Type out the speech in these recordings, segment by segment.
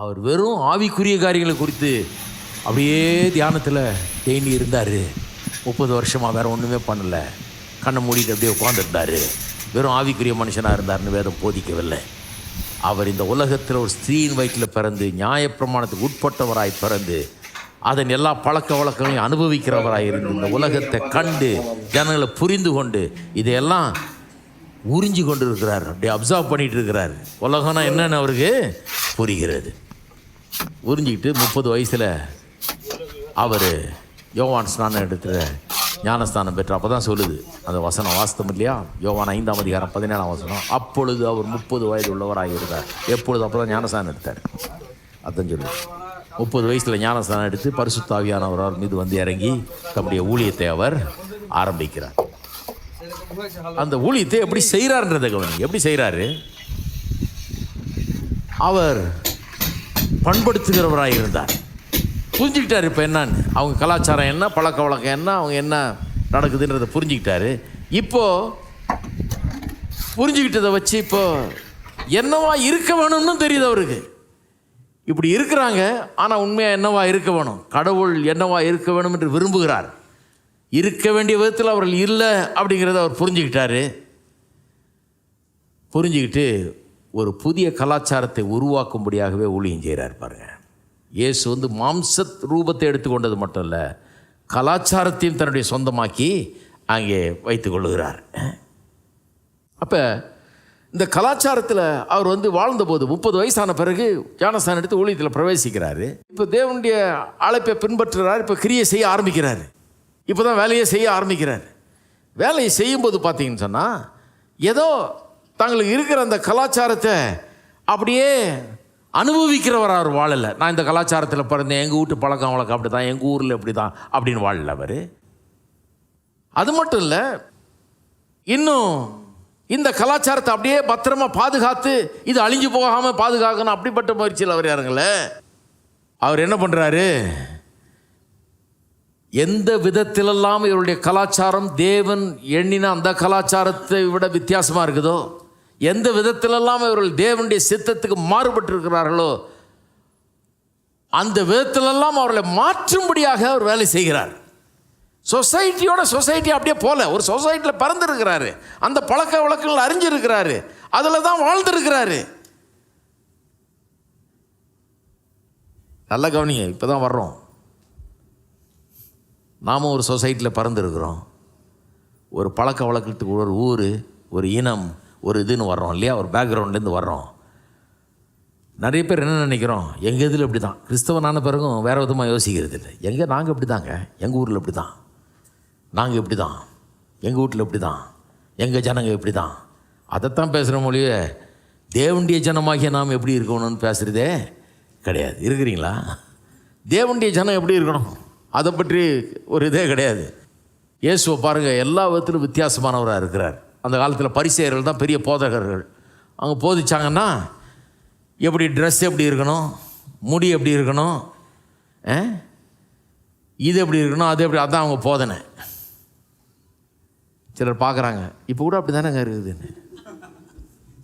அவர் வெறும் ஆவிக்குரிய காரியங்களை குறித்து அப்படியே தியானத்தில் தேங்கி இருந்தார். 30 வருஷமாக வேறு ஒன்றுமே பண்ணலை. கண்ணை மூடிட்டு அப்படியே உட்காந்துருந்தார். வெறும் ஆவிக்குரிய மனுஷனாக இருந்தார்னு வேதம் போதிக்கவில்லை. அவர் இந்த உலகத்தில் ஒரு ஸ்திரீயின் வயிற்றில் பிறந்து நியாயப்பிரமாணத்துக்கு உட்பட்டவராய் பிறந்து அதன் எல்லா பழக்க வழக்கங்களையும் அனுபவிக்கிறவராக இருந்து இந்த உலகத்தை கண்டு ஜனங்களை புரிந்து கொண்டு இதையெல்லாம் உறிஞ்சி கொண்டு இருக்கிறார். அப்படியே அப்சர்வ் பண்ணிகிட்டு இருக்கிறார். உலகம்னா என்னென்னு அவருக்கு புரிகிறது. உறிஞ்சிக்கிட்டு 30 வயசில் அவர் யோவான் ஸ்நானம் எடுத்துகிற ஞானஸ்தானம் பெற்று அப்போ தான் சொல்லுது அந்த வசனம், வாஸ்தவம் இல்லையா? யோவான் 5ஆம் அதிகாரம் 17ஆம் வசனம். அப்பொழுது அவர் 30 வயது உள்ளவராக இருந்தார். எப்பொழுது? அப்போ தான் ஞானஸ்தானம் எடுத்தார். அதான் சொல்லுது. 30 வயசில் ஞானஸ்தானம் எடுத்து பரிசுத்த ஆவியானவர் அவர் மீது வந்து இறங்கி தம்முடைய ஊழியத்தை அவர் ஆரம்பிக்கிறார். அந்த ஊழியத்தை எப்படி செய்கிறார்ன்றதை கவனிங்க. எப்படி செய்கிறாரு? அவர் பண்படுத்துகிறவராக இருந்தார். புரிஞ்சுக்கிட்டார் இப்போ என்னன்னு, அவங்க கலாச்சாரம் என்ன, பழக்க வழக்கம் என்ன, அவங்க என்ன நடக்குதுன்றதை புரிஞ்சுக்கிட்டாரு. இப்போது புரிஞ்சுக்கிட்டதை வச்சு இப்போ என்னவா இருக்க வேணும்னு தெரியுது அவருக்கு. இப்படி இருக்கிறாங்க, ஆனால் உண்மையாக என்னவா இருக்க வேணும், கடவுள் என்னவா இருக்க வேணும் என்று விரும்புகிறார். இருக்க வேண்டிய விதத்தில் அவர்கள் இல்லை அப்படிங்கிறத அவர் புரிஞ்சுக்கிட்டாரு. புரிஞ்சுக்கிட்டு ஒரு புதிய கலாச்சாரத்தை உருவாக்கும்படியாகவே ஊழியம் செய்கிறார். பாருங்கள், இயேசு வந்து மாம்ச ரூபத்தை எடுத்துக்கொண்டது மட்டும் இல்லை, கலாச்சாரத்தையும் தன்னுடைய சொந்தமாக்கி அங்கே வைத்து கொள்ளுகிறார். அப்போ இந்த கலாச்சாரத்தில் அவர் வந்து வாழ்ந்தபோது 30 வயசான பிறகு ஞானஸ்தானம் எடுத்து ஊழியத்தில் பிரவேசிக்கிறாரு. இப்போ தேவனுடைய அழைப்பை பின்பற்றுகிறார். இப்போ கிரியை செய்ய ஆரம்பிக்கிறார். இப்போ தான் வேலையை செய்ய ஆரம்பிக்கிறார். வேலையை செய்யும்போது பார்த்தீங்கன்னு சொன்னால் ஏதோ தங்களுக்கு இருக்கிற அந்த கலாச்சாரத்தை அப்படியே அனுபவிக்கிறவராக அவர் வாழலை. நான் இந்த கலாச்சாரத்தில் பிறந்தேன், எங்கள் வீட்டு பழக்கம் வழக்கம் அப்படி தான், எங்கள் ஊரில் இப்படி தான் அப்படின்னு வாழல அவர். அது மட்டும் இல்லை, இன்னும் இந்த கலாச்சாரத்தை அப்படியே பத்திரமா பாதுகாத்து இது அழிஞ்சு போகாமல் பாதுகாக்கணும் அப்படிப்பட்ட முயற்சியில் அவர் யாருங்கள. அவர் என்ன பண்ணுறாரு? எந்த விதத்திலெல்லாம் இவருடைய கலாச்சாரம் தேவன் எண்ணின அந்த கலாச்சாரத்தை விட வித்தியாசமாக இருக்குதோ, எந்த விதத்திலெல்லாம் இவர்கள் தேவனுடைய சித்தத்துக்கு மாறுபட்டு இருக்கிறார்களோ அந்த விதத்திலெல்லாம் அவர்களை மாற்றும்படியாக அவர் வேலை செய்கிறார். சொசைட்டி அப்படியே போல ஒரு சொசைட்டியில் பிறந்திருக்கிறாரு, அந்த பழக்க வழக்கங்கள் அறிஞ்சிருக்கிறாரு, அதில் தான் வாழ்ந்துருக்கிறாரு. நல்லா கவனிங்க. இப்போ தான் வர்றோம், நாம் ஒரு சொசைட்டியில் பிறந்திருக்கிறோம். ஒரு பழக்க வழக்கத்துக்கு ஒரு ஊர், ஒரு இனம், ஒரு இதுன்னு வர்றோம் இல்லையா? ஒரு பேக்ரவுண்ட்லேருந்து வர்றோம். நிறைய பேர் என்ன நினைக்கிறோம், எங்கள் இதில் இப்படி தான், கிறிஸ்தவனான பிறகும் வேறு விதமாக யோசிக்கிறது இல்லை. நாங்கள் இப்படி தாங்க, எங்கள் ஊரில் இப்படி தான், நாங்கள் இப்படி தான், எங்கள் வீட்டில் இப்படி தான், எங்கள் ஜனங்க இப்படி தான், அதைத்தான் பேசுகிற மொழியே தேவனுடைய ஜனமாகிய நாம் எப்படி இருக்கணும்னு பேசுகிறதே கிடையாது. இருக்கிறீங்களா? தேவனுடைய ஜனம் எப்படி இருக்கணும் அதை பற்றி ஒரு இதே கிடையாது. இயேசுவை பாருங்கள், எல்லா விதத்திலும் வித்தியாசமானவராக இருக்கிறார். அந்த காலத்தில் பரிசேயர்கள் தான் பெரிய போதகர்கள். அவங்க போதிச்சாங்கன்னா எப்படி ட்ரெஸ் எப்படி இருக்கணும், முடி எப்படி இருக்கணும், இது எப்படி இருக்கணும், அது எப்படி, அதான் அவங்க போதனை. சிலர் பார்க்குறாங்க, இப்போ கூட அப்படி தானேங்க இருக்குதுன்னு.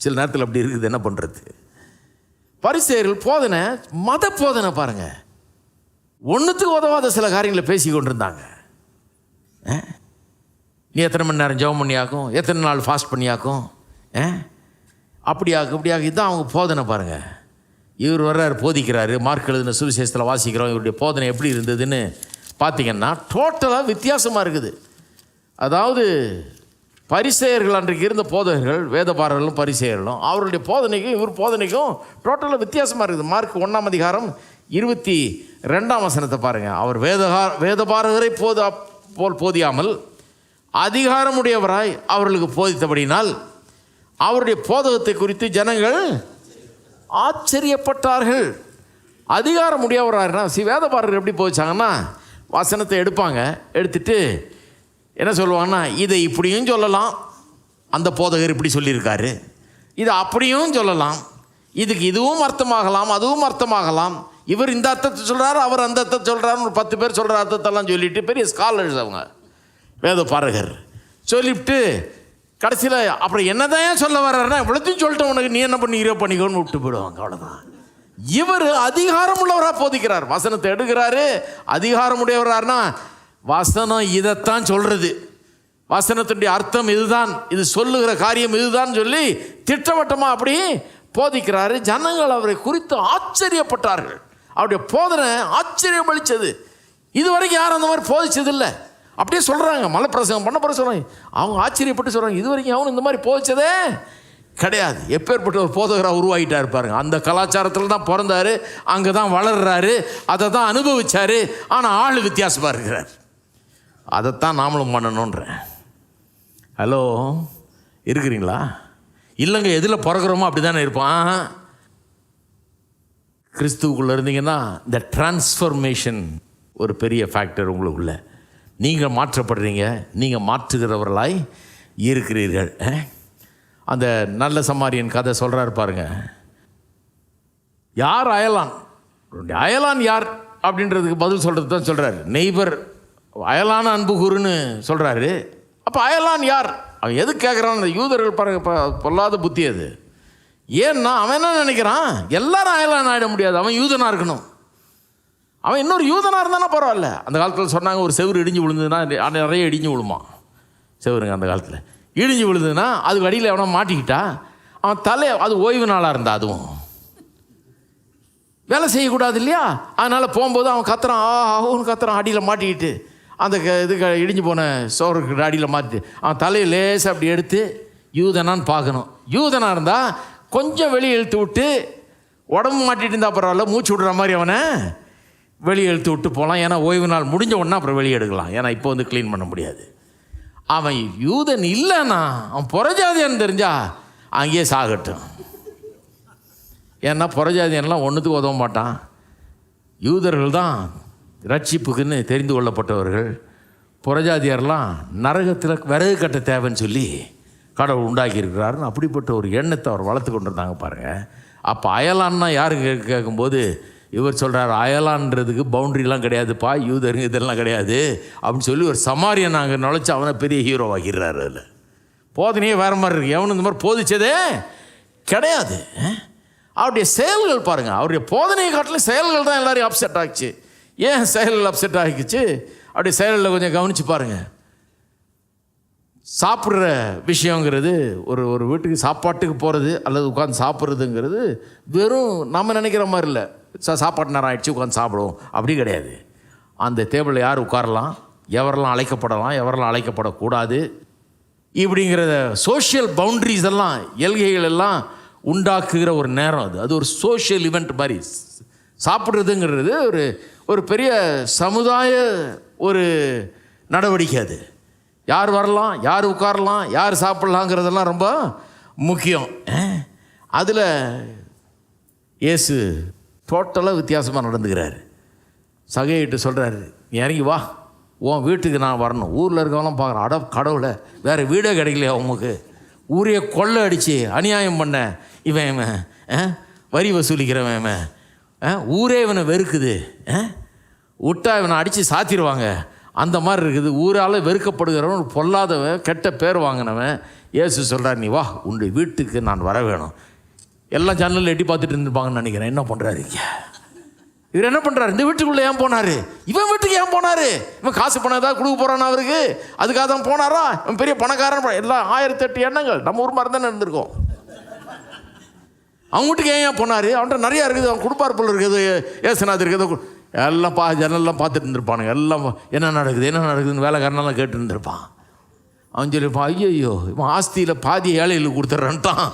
சில நேரத்தில் அப்படி இருக்குது, என்ன பண்ணுறது? பரிசேயர்கள் போதனை மத போதனை பாருங்கள், ஒன்றுத்துக்கு உதவாத சில காரியங்களை பேசி கொண்டிருந்தாங்க. நீ எத்தனை மணி நேரம் ஜெபம் பண்ணியாக்கும், எத்தனை நாள் ஃபாஸ்ட் பண்ணியாக்கும், அப்படியாக்கும் இப்படியாக்கும், இதுதான் அவங்க போதனை பாருங்கள். இவர் வர்றார், போதிக்கிறாரு. மார்க் எழுதின சுவிசேஷத்தில் வாசிக்கிறோம். இவருடைய போதனை எப்படி இருந்ததுன்னு பார்த்தீங்கன்னா டோட்டலாக வித்தியாசமாக இருக்குது. அதாவது பரிசேயர்கள் அன்றைக்கு இருந்த போதகர்கள், வேதபாரர்களும் பரிசேயர்களும், அவருடைய போதனைக்கும் இவர் போதனைக்கும் டோட்டலாக வித்தியாசமாக இருக்குது. மார்க் 1ஆம் அதிகாரம் 22ஆம் வசனத்தை பாருங்கள். அவர் வேதபாரகரை போல் போதியாமல் அதிகாரமுடையவராய் அவர்களுக்கு போதித்தபடினால் அவருடைய போதகத்தை குறித்து ஜனங்கள் ஆச்சரியப்பட்டார்கள். அதிகாரமுடையவராக வேதபாரகர் எப்படி போதிச்சாங்கன்னா, வசனத்தை எடுப்பாங்க, எடுத்துட்டு என்ன சொல்லுவாங்கன்னா, இதை இப்படியும் சொல்லலாம், அந்த போதகர் இப்படி சொல்லியிருக்காரு, இதை அப்படியும் சொல்லலாம், இதுக்கு இதுவும் அர்த்தமாகலாம், அதுவும் அர்த்தமாகலாம், இவர் இந்த அர்த்தத்தை சொல்கிறார், அவர் அந்த அர்த்தத்தை சொல்கிறாருன்னு ஒரு 10 பேர் சொல்கிற அர்த்தத்தெல்லாம் சொல்லிவிட்டு, பெரிய ஸ்காலர்ஸ் அவங்க வேத பாரகர் சொல்லிவிட்டு கடைசியில் அப்புறம் என்னதான் சொல்ல வர்றாருன்னா, இவ்வளோத்தையும் சொல்லிட்டு உனக்கு நீ என்ன பண்ணிக்கிறோ பண்ணிக்கோன்னு விட்டு போயிடுவாங்க. அவ்வளோதான். இவர் அதிகாரம் உள்ளவராக போதிக்கிறார். வசனத்தை எடுக்கிறாரு, அதிகாரம் உடையவரார்னா வசனம் இதைத்தான் சொல்றது, வசனத்தினுடைய அர்த்தம் இதுதான், இது சொல்லுகிற காரியம் இதுதான் சொல்லி திட்டவட்டமாக அப்படி போதிக்கிறாரு. ஜனங்கள் அவரை குறித்து ஆச்சரியப்பட்டார்கள். அவருடைய போதனை ஆச்சரியம் அளித்தது. இதுவரைக்கும் யாரும் அந்த மாதிரி போதிச்சதில்லை. அப்படியே சொல்கிறாங்க, மலைப்பிரசங்கம் பண்ண பிறகு சொல்கிறாங்க, அவங்க ஆச்சரியப்பட்டு சொல்கிறாங்க, இது வரைக்கும் அவனு இந்த மாதிரி போதிச்சதே கிடையாது. எப்பேற்பட்ட ஒரு போதகராக உருவாகிட்டா இருப்பாருங்க. அந்த கலாச்சாரத்தில் தான் பிறந்தாரு, அங்கே தான் வளர்றாரு, அதை தான் அனுபவிச்சார். ஆனால் ஆள் வித்தியாசமாக இருக்கிறார். அதைத்தான் நாமளும் பண்ணணுன்றேன். ஹலோ, இருக்கிறீங்களா? இல்லைங்க, எதில் பிறகுறோமோ அப்படி தானே இருப்பான். கிறிஸ்துவுக்குள்ளே இருந்தீங்கன்னா இந்த டிரான்ஸ்ஃபர்மேஷன் ஒரு பெரிய ஃபேக்டர் உங்களுக்குள்ள. நீங்கள் மாற்றப்படுறீங்க, நீங்கள் மாற்றுகிறவர்களாய் இருக்கிறீர்கள். அந்த நல்ல சமாரியன் கதை சொல்கிறாரு பாருங்க. யார் அயலான்? அயலான் யார் அப்படின்றதுக்கு பதில் சொல்கிறது தான் சொல்கிறாரு. நெய்பர் அயலான அன்புகூறுன்னு சொல்கிறாரு. அப்போ அயலான் யார்? அவன் எது கேட்குறான்? அந்த யூதர்கள் பாருங்க, பொல்லாத புத்தி அது. ஏன்னா அவன் என்ன நினைக்கிறான், எல்லாரும் அயலான் ஆகிட முடியாது, அவன் யூதனாக இருக்கணும். அவன் இன்னொரு யூதனாக இருந்தானா பரவாயில்ல. அந்த காலத்தில் சொன்னாங்க, ஒரு செவுறு இடிஞ்சு விழுந்ததுன்னா நிறைய இடிஞ்சு விழுமா செவருங்க. அந்த காலத்தில் இடிஞ்சு விழுந்ததுன்னா அதுக்கு அடியில் எவனா மாட்டிக்கிட்டா அவன் தலை, அது ஓய்வு நாளாக இருந்தா அதுவும் வேலை செய்யக்கூடாது இல்லையா? அதனால் போகும்போது அவன் கத்துறான், ஆஹோன்னு கத்துறான், அடியில் மாட்டிக்கிட்டு அந்த இதுக்கு இடிஞ்சு போன சோறுக்கு அடியில் மாட்டி அவன் தலையை லேசாக அப்படி எடுத்து யூதனான்னு பார்க்கணும். யூதனாக இருந்தால் கொஞ்சம் வெளியே இழுத்து விட்டு, உடம்பு மாட்டிகிட்டு இருந்தால் பரவாயில்ல, மூச்சு விடுற மாதிரி அவனை வெளியே இழுத்து விட்டு போகலாம். ஏன்னா ஓய்வு நாள் முடிஞ்ச உடனே அப்புறம் வெளியே எடுக்கலாம். ஏன்னா இப்போ வந்து க்ளீன் பண்ண முடியாது. அவன் யூதன் இல்லைன்னா, அவன் புறஜாதியான்னு தெரிஞ்சா அங்கேயே சாகட்டும். ஏன்னா புறஜாதியன்லாம் ஒன்றுத்துக்கு உதவ மாட்டான். யூதர்கள் தான் ரட்சிப்புக்குன்னு தெரிந்து கொள்ளப்பட்டவர்கள். புறஜாதியாரெலாம் நரகத்தில் விறகு கட்ட தேவைன்னு சொல்லி கடவுள் உண்டாக்கியிருக்கிறாருன்னு அப்படிப்பட்ட ஒரு எண்ணத்தை அவர் வளர்த்து கொண்டு இருந்தாங்க பாருங்கள். அப்போ அயலான்னா யாரு கேட்கும்போது இவர் சொல்கிறார், அயலான்றதுக்கு பவுண்ட்ரிலாம் கிடையாதுப்பா, யூதருங்க இதெல்லாம் கிடையாது அப்படின்னு சொல்லி ஒரு சமாரியன் நாங்கள் நுழைச்சி அவனை பெரிய ஹீரோவாகிறார். அதில் போதனையே வேறு மாதிரி இருக்குது. எவனு இந்த மாதிரி போதிச்சதே கிடையாது. அவருடைய செயல்கள் பாருங்கள், அவருடைய போதனையை காட்டிலும் செயல்கள் தான் எல்லாரையும் அப்செட் ஆகிச்சு. ஏன் செயல்கள் அப்செட் ஆகிச்சு? அப்படி செயலில் கொஞ்சம் கவனித்து பாருங்கள். சாப்பிட்ற விஷயங்கிறது ஒரு வீட்டுக்கு சாப்பாட்டுக்கு போகிறது அல்லது உட்காந்து சாப்பிட்றதுங்கிறது வெறும் நம்ம நினைக்கிற மாதிரி இல்லை. சாப்பாட்டு நேரம் ஆகிடுச்சு உட்காந்து சாப்பிடுவோம், அப்படி கிடையாது. அந்த டேபிளில் யார் உட்காரலாம், எவரெல்லாம் அழைக்கப்படலாம், எவரெல்லாம் அழைக்கப்படக்கூடாது, இப்படிங்கிற சோஷியல் பவுண்ட்ரிஸ் எல்லாம், எல்கைகள் எல்லாம் உண்டாக்குகிற ஒரு நேரம் அது. அது ஒரு சோஷியல் இவெண்ட் மாதிரி. சாப்பிட்றதுங்கிறது ஒரு பெரிய சமுதாய ஒரு நடவடிக்கை. அது யார் வரலாம், யார் உட்காரலாம், யார் சாப்பிட்லாங்கிறதெல்லாம் ரொம்ப முக்கியம். அதில் இயேசு டோட்டலாக வித்தியாசமாக நடந்துக்கிறாரு. சகையிட்டு சொல்கிறாரு, இறங்கி வா, உன் வீட்டுக்கு நான் வரணும். ஊரில் இருக்கவங்களாம் பார்க்குறேன், அட கடவுளை, வேறு வீடே கிடைக்கலையா உமக்கு? ஊரே கொள்ளை அடித்து அநியாயம் பண்ண இவன் வரி வசூலிக்கிறவன் இவன், ஊரே இவனை வெறுக்குது, விட்டா இவனை அடித்து சாத்திடுவாங்க, அந்த மாதிரி இருக்குது. ஊரால் வெறுக்கப்படுகிறவன், ஒரு பொல்லாதவன், கெட்ட பேர் வாங்கினவன். இயேசு சொல்கிறார், நீ வா, உன்னுடைய வீட்டுக்கு நான் வர வேணும். எல்லாம் ஜன்னலில் எட்டி பார்த்துட்டு இருந்துருப்பாங்கன்னு நினைக்கிறேன். என்ன பண்ணுறாரு இவர்? என்ன பண்ணுறாரு? இந்த வீட்டுக்குள்ளே ஏன் போனார்? இவன் வீட்டுக்கு ஏன் போனார்? இவன் காசு பணம் ஏதாவது கொடுக்க போகிறானா அவருக்கு? அதுக்காக தான் போனாரா? இவன் பெரிய பணக்காரன். எல்லாம் 1008 எண்ணங்கள் நம்ம ஊர் மாதிரி தானே இருந்திருக்கோம். அவங்க வீட்டுக்கு ஏன் போனார்? அவன்கிட்ட நிறையா இருக்குது, அவன் கொடுப்பார் போல் இருக்குது, ஏசுநாது இருக்குது, எல்லாம் ஜன்னல்லாம் பார்த்துட்டு இருந்திருப்பானுங்க. எல்லாம் என்ன நடக்குதுன்னு வேலைக்காரனெல்லாம் கேட்டு இருந்திருப்பான். அவன் சொல்லியிருப்பான், ஐயோ இவன் ஆஸ்தியில் பாதி ஏழைகளுக்கு கொடுத்துட்றான்ட்டான்.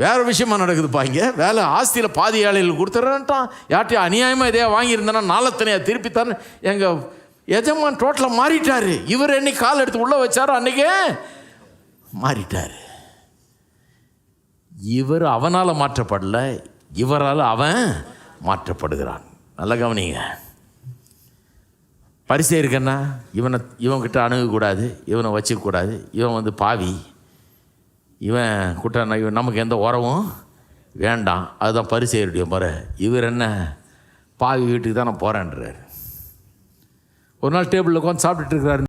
வேறு விஷயமா நடக்குதுப்பா இங்கே, வேலை ஆஸ்தியில் பாதி ஏழைகளுக்கு கொடுத்துட்றான்ட்டான். யார்ட்டையும் அநியாயமாக இதையா வாங்கியிருந்தேன்னா நாளத்தனையாக திருப்பித்தான்னு எங்கள் எஜமான் டோட்டலாக மாறிட்டார். இவர் என்னைக்கு கால் எடுத்து உள்ளே வச்சாரோ அன்றைக்கே மாறிட்டார். இவர் அவனால் மாற்றப்படலை, இவரால் அவன் மாற்றப்படுகிறான். நல்ல கவனிங்க. பரிசை இருக்கன்னா இவன்கிட்ட அணுகக்கூடாது, இவனை வச்சுக்கூடாது, இவன் பாவி, இவன் கூட்ட நமக்கு எந்த உறவும் வேண்டாம். அதுதான் பரிசேயருடைய முறை. இவர் என்ன, பாவி வீட்டுக்கு தான் நான் போகிறேன்றார். ஒரு நாள் டேபிளில் உட்காந்து சாப்பிட்டுட்டு இருக்கிறாரு.